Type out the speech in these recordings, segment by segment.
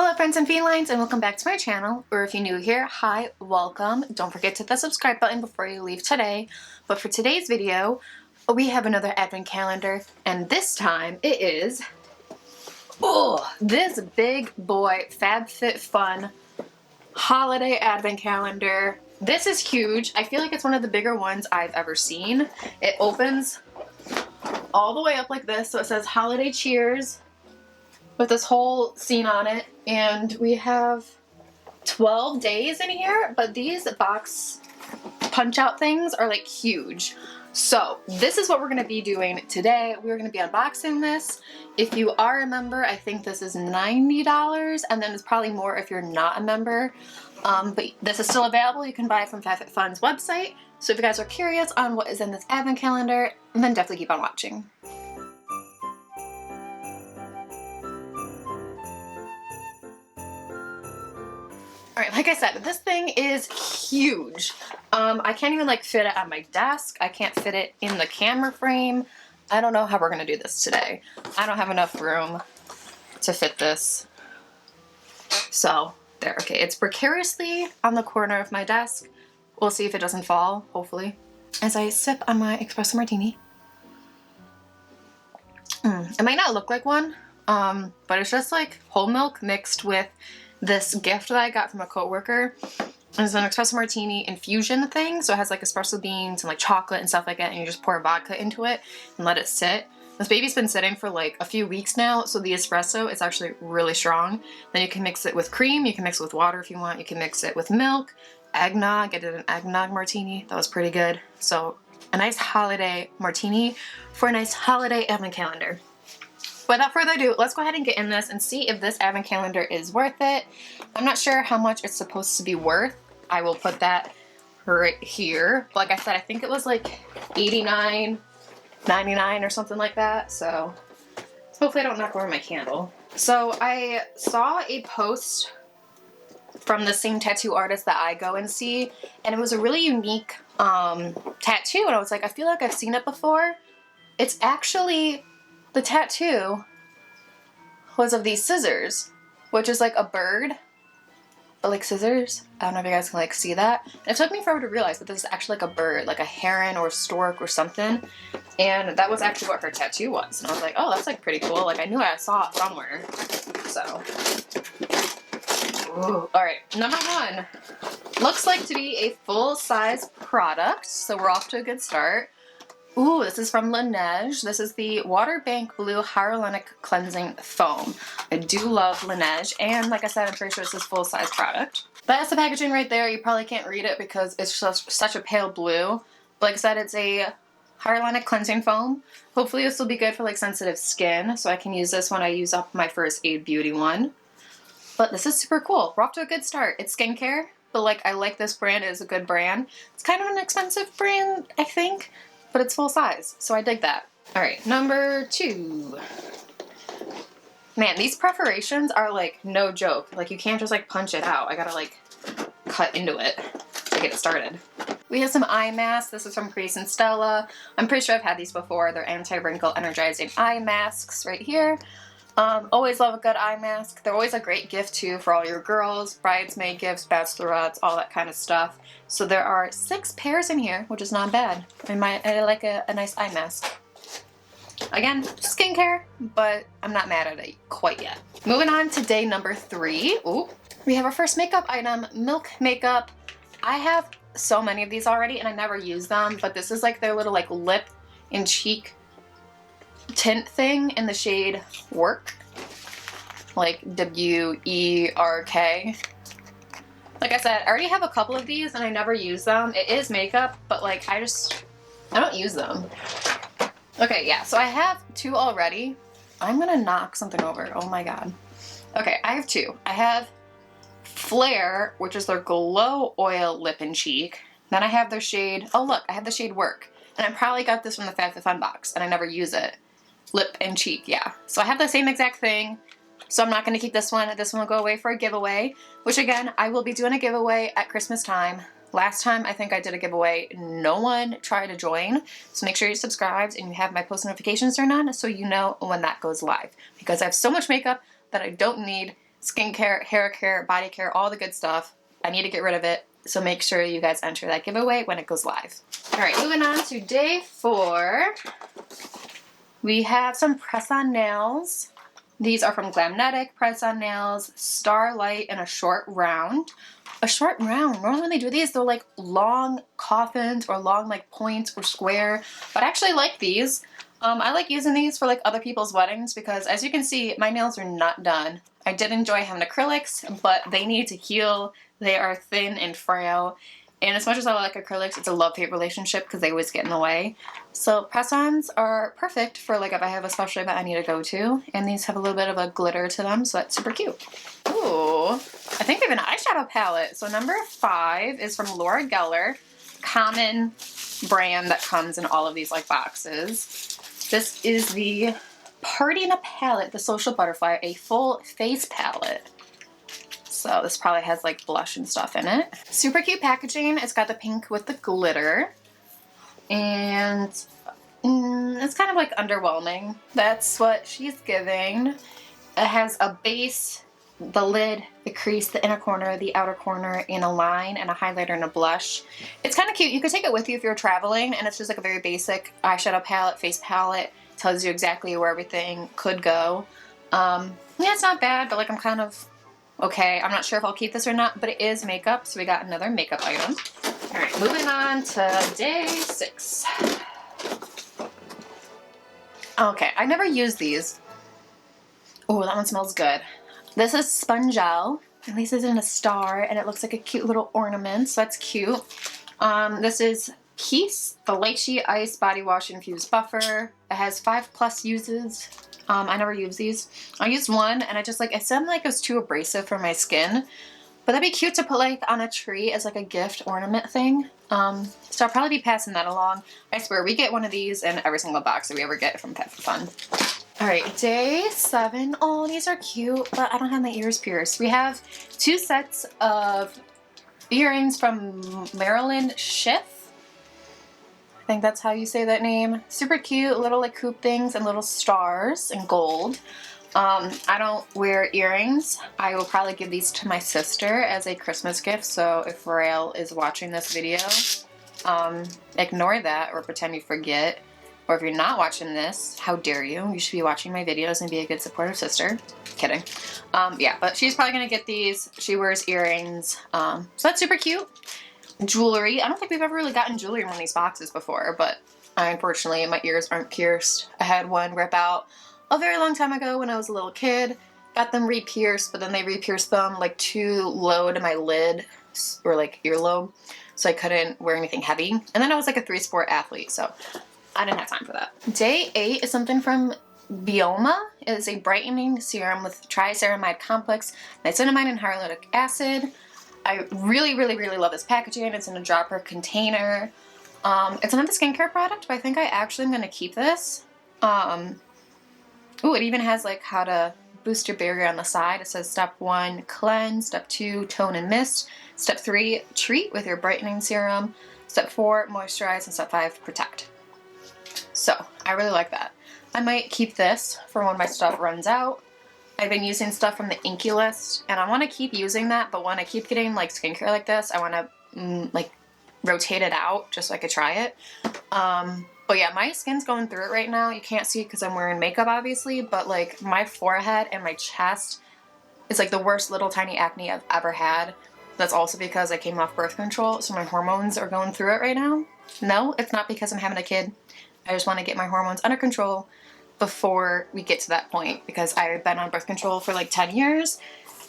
Hello friends and felines, and welcome back to my channel, or if you're new here, hi, welcome. Don't forget to hit the subscribe button before you leave today. But for today's video, we have another advent calendar, and this time it is, this big boy FabFitFun holiday advent calendar. This is huge. I feel like it's one of the bigger ones I've ever seen. It opens all the way up like this, so it says holiday cheers with this whole scene on it, and we have 12 days in here, but these box punch out things are like huge. So this is what we're going to be doing today. We're going to be unboxing this. If you are a member, I think this is $90, and then it's probably more if you're not a member. But this is still available. You can buy it from FabFitFun's website. So if you guys are curious on what is in this advent calendar, then definitely keep on watching. Alright, like I said, this thing is huge. I can't even like fit it on my desk. I can't fit it in the camera frame. I don't know how we're going to do this today. I don't have enough room to fit this. So, there. Okay, it's precariously on the corner of my desk. We'll see if it doesn't fall, hopefully. As I sip on my espresso martini. It might not look like one, but it's just like whole milk mixed with this gift that I got from a coworker. It's an espresso martini infusion thing, so it has like espresso beans and like chocolate and stuff like that, and you just pour vodka into it and let it sit. This baby's been sitting for like a few weeks now, so the espresso is actually really strong. Then you can mix it with cream, you can mix it with water if you want, you can mix it with milk, eggnog. I did an eggnog martini, that was pretty good. So a nice holiday martini for a nice holiday advent calendar. Without further ado, let's go ahead and get in this and see if this advent calendar is worth it. I'm not sure how much it's supposed to be worth. I will put that right here. Like I said, I think it was like $89.99 or something like that. So hopefully I don't knock over my candle. So I saw a post from the same tattoo artist that I go and see, and it was a really unique tattoo, and I was like, I feel like I've seen it before. It's actually, the tattoo was of these scissors, which is like a bird, but like scissors. I don't know if you guys can like see that. And it took me forever to realize that this is actually like a bird, like a heron or a stork or something. And that was actually what her tattoo was. And I was like, oh, that's like pretty cool. Like I knew I saw it somewhere. So, ooh. All right, number one looks like to be a full-size product. So we're off to a good start. Ooh, this is from Laneige. This is the Water Bank Blue Hyaluronic Cleansing Foam. I do love Laneige, and like I said, I'm pretty sure it's this full-size product. That's the packaging right there. You probably can't read it because it's just such a pale blue. But like I said, it's a hyaluronic cleansing foam. Hopefully this will be good for like sensitive skin, so I can use this when I use up my First Aid Beauty one. But this is super cool. We're off to a good start. It's skincare, but like I like this brand. It is a good brand. It's kind of an expensive brand, I think, but it's full size, so I dig that. All right, number two. Man, these perforations are like no joke. Like you can't just like punch it out. I gotta like cut into it to get it started. We have some eye masks. This is from Crease and Stella. I'm pretty sure I've had these before. They're anti-wrinkle energizing eye masks right here. Always love a good eye mask. They're always a great gift too for all your girls, bridesmaid gifts, bachelorettes, all that kind of stuff. So there are 6 pairs in here, which is not bad. I like a nice eye mask. Again, skincare, but I'm not mad at it quite yet. Moving on to day number 3. Ooh, we have our first makeup item, Milk Makeup. I have so many of these already and I never use them, but this is like their little like lip and cheek tint thing in the shade Work, like W-E-R-K. Like I said, I already have a couple of these and I never use them. It is makeup, but like I don't use them. Okay, yeah, so I have 2 already. I'm gonna knock something over. Oh my god. Okay, I have 2. I have Flare, which is their Glow Oil Lip and Cheek. Then I have their shade, oh look, I have the shade Work. And I probably got this from the FabFitFun box and I never use it. Lip and cheek, yeah. So I have the same exact thing. So I'm not going to keep this one. This one will go away for a giveaway, which again, I will be doing a giveaway at Christmas time. Last time I think I did a giveaway, no one tried to join. So make sure you're subscribed and you have my post notifications turned on so you know when that goes live. Because I have so much makeup that I don't need skincare, hair care, body care, all the good stuff. I need to get rid of it, so make sure you guys enter that giveaway when it goes live. All right, moving on to day 4. We have some press-on nails. These are from Glamnetic, press-on nails, Starlight, and a short round. A short round. Normally when they do these, they're like long coffins or long like points or square. But I actually like these. I like using these for like other people's weddings because as you can see, my nails are not done. I did enjoy having acrylics, but they need to heal. They are thin and frail. And as much as I like acrylics, it's a love-hate relationship because they always get in the way. So press-ons are perfect for like if I have a special event I need to go to. And these have a little bit of a glitter to them, so that's super cute. Ooh, I think they have an eyeshadow palette. So number 5 is from Laura Geller, common brand that comes in all of these like boxes. This is the Party in a Palette, the Social Butterfly, a full face palette. So this probably has like blush and stuff in it. Super cute packaging. It's got the pink with the glitter. And it's kind of like underwhelming. That's what she's giving. It has a base, the lid, the crease, the inner corner, the outer corner, and a line, and a highlighter and a blush. It's kind of cute. You could take it with you if you're traveling, and it's just like a very basic eyeshadow palette, face palette. Tells you exactly where everything could go. Yeah, it's not bad, but like I'm kind of okay. I'm not sure if I'll keep this or not, but it is makeup, so we got another makeup item. All right, moving on to day 6. Okay, I never use these. Oh, that one smells good. This is Spongel, and this is in a star, and it looks like a cute little ornament, so that's cute. This is Peace, the Lychee Ice Body Wash Infused Buffer. It has 5+ uses. I never use these. I used one, and I just like, it seemed like it was too abrasive for my skin. But that'd be cute to put like on a tree as like a gift ornament thing. So I'll probably be passing that along. I swear, we get one of these in every single box that we ever get from FabFitFun. All right, day 7. Oh, these are cute, but I don't have my ears pierced. We have 2 sets of earrings from Marilyn Schiff. I think that's how you say that name. Super cute, little like hoop things and little stars in gold. I don't wear earrings. I will probably give these to my sister as a Christmas gift, so if Rael is watching this video, ignore that or pretend you forget. Or if you're not watching this, how dare you? You should be watching my videos and be a good supportive sister. Kidding. Yeah, but she's probably gonna get these. She wears earrings, so that's super cute. Jewelry. I don't think we've ever really gotten jewelry in one of these boxes before, but unfortunately my ears aren't pierced. I had one rip out a very long time ago when I was a little kid. Got them re-pierced, but then they re-pierced them like too low to my lid or like earlobe, so I couldn't wear anything heavy. And then I was like a 3-sport athlete, so I didn't have time for that. Day 8 is something from Bioma. It is a brightening serum with triceramide complex, niacinamide, and hyaluronic acid. I really, really, really love this packaging. It's in a dropper container. It's another skincare product, but I think I actually am going to keep this. Ooh, it even has like how to boost your barrier on the side. It says step 1, cleanse. Step 2, tone and mist. Step 3, treat with your brightening serum. Step 4, moisturize. And step 5, protect. So I really like that. I might keep this for when my stuff runs out. I've been using stuff from the Inky List, and I want to keep using that, but when I keep getting like skincare like this, I want to like rotate it out just so I could try it. But yeah, my skin's going through it right now. You can't see it because I'm wearing makeup, obviously, but like my forehead and my chest is like the worst little tiny acne I've ever had. That's also because I came off birth control, so my hormones are going through it right now. No, it's not because I'm having a kid. I just want to get my hormones under control before we get to that point, because I've been on birth control for like 10 years,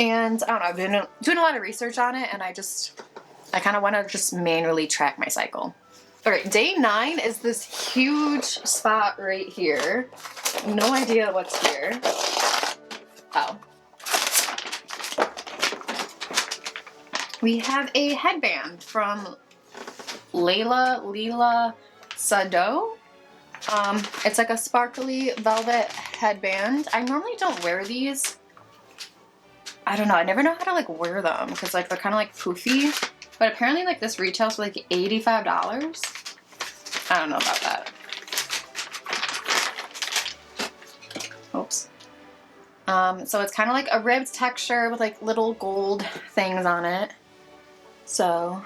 and I don't know, I've been doing a lot of research on it, and I kind of want to just manually track my cycle. All right, day 9 is this huge spot right here. No idea what's here. Oh. We have a headband from Leila Sado. It's like a sparkly velvet headband. I normally don't wear these. I don't know. I never know how to like wear them because like they're kind of like poofy. But apparently like this retails for like $85. I don't know about that. Oops. So it's kind of like a ribbed texture with like little gold things on it. So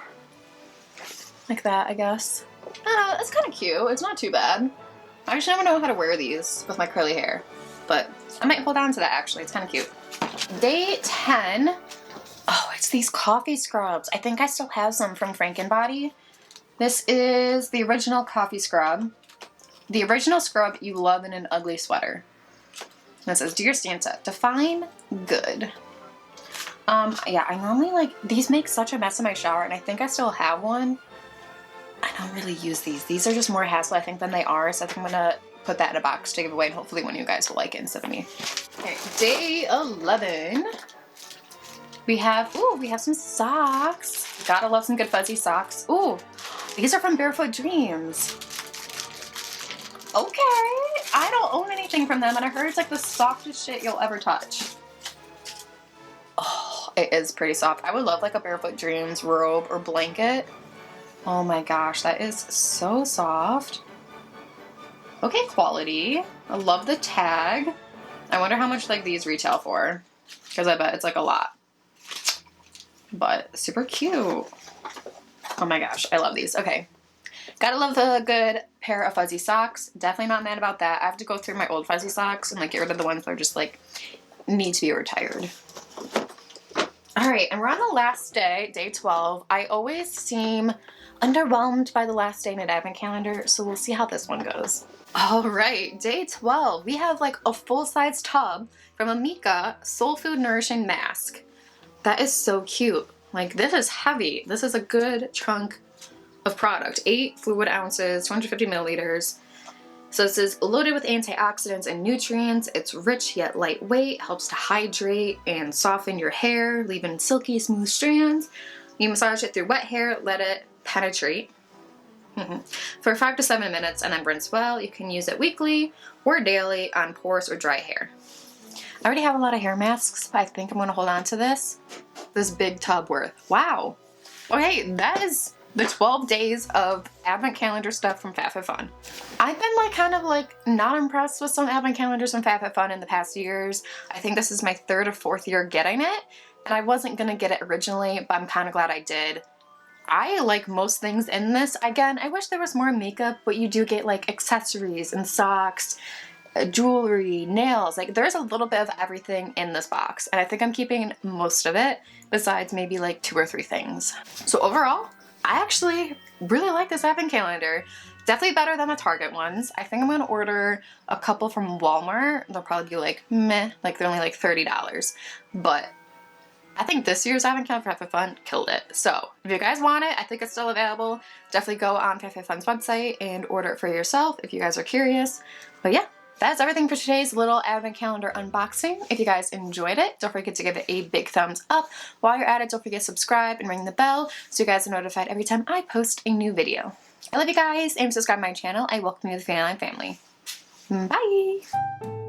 like that, I guess. I don't know, it's kind of cute. It's not too bad. I just never know how to wear these with my curly hair, but I might hold on to that actually. It's kind of cute. Day 10. Oh, it's these coffee scrubs. I think I still have some from Frankenbody. This is the original coffee scrub. The original scrub you love in an ugly sweater. And it says, Dear Santa, define good. Yeah, I normally like, these make such a mess in my shower, and I think I still have one. I don't really use these. These are just more hassle, I think, than they are, so I think I'm gonna put that in a box to give away, and hopefully one of you guys will like it instead of me. Okay, day 11. We have some socks. Gotta love some good fuzzy socks. Ooh, these are from Barefoot Dreams. Okay, I don't own anything from them, and I heard it's like the softest shit you'll ever touch. Oh, it is pretty soft. I would love like a Barefoot Dreams robe or blanket. Oh my gosh, that is so soft. Okay, quality. I love the tag. I wonder how much like these retail for, because I bet it's like a lot. But super cute. Oh my gosh, I love these. Okay. Gotta love the good pair of fuzzy socks. Definitely not mad about that. I have to go through my old fuzzy socks and like get rid of the ones that are just like need to be retired. Alright, and we're on the last day, day 12. I always seem underwhelmed by the last day in an advent calendar, so we'll see how this one goes. Alright, day 12. We have like a full-size tub from Amika Soul Food Nourishing Mask. That is so cute. Like, this is heavy. This is a good chunk of product. 8 fluid ounces, 250 milliliters. So this is loaded with antioxidants and nutrients. It's rich yet lightweight, helps to hydrate and soften your hair, leaving silky smooth strands. You massage it through wet hair, let it penetrate for 5 to 7 minutes, and then rinse well. You can use it weekly or daily on porous or dry hair. I already have a lot of hair masks, but I think I'm going to hold on to this big tub worth. Wow. Okay, that is the 12 days of advent calendar stuff from FabFitFun. I've been like kind of like not impressed with some advent calendars from FabFitFun in the past years. I think this is my 3rd or 4th year getting it, and I wasn't going to get it originally, but I'm kind of glad I did. I like most things in this. Again, I wish there was more makeup, but you do get like accessories and socks, jewelry, nails. Like, there's a little bit of everything in this box, and I think I'm keeping most of it, besides maybe like 2 or 3 things. So overall, I actually really like this advent calendar. Definitely better than the Target ones. I think I'm gonna order a couple from Walmart. They'll probably be like meh, like they're only like $30. But I think this year's advent calendar for FabFitFun killed it. So if you guys want it, I think it's still available. Definitely go on FabFitFun's website and order it for yourself if you guys are curious. But yeah, that's everything for today's little advent calendar unboxing. If you guys enjoyed it, don't forget to give it a big thumbs up. While you're at it, don't forget to subscribe and ring the bell so you guys are notified every time I post a new video. I love you guys, and subscribe to my channel. I welcome you to the Feline family. Bye!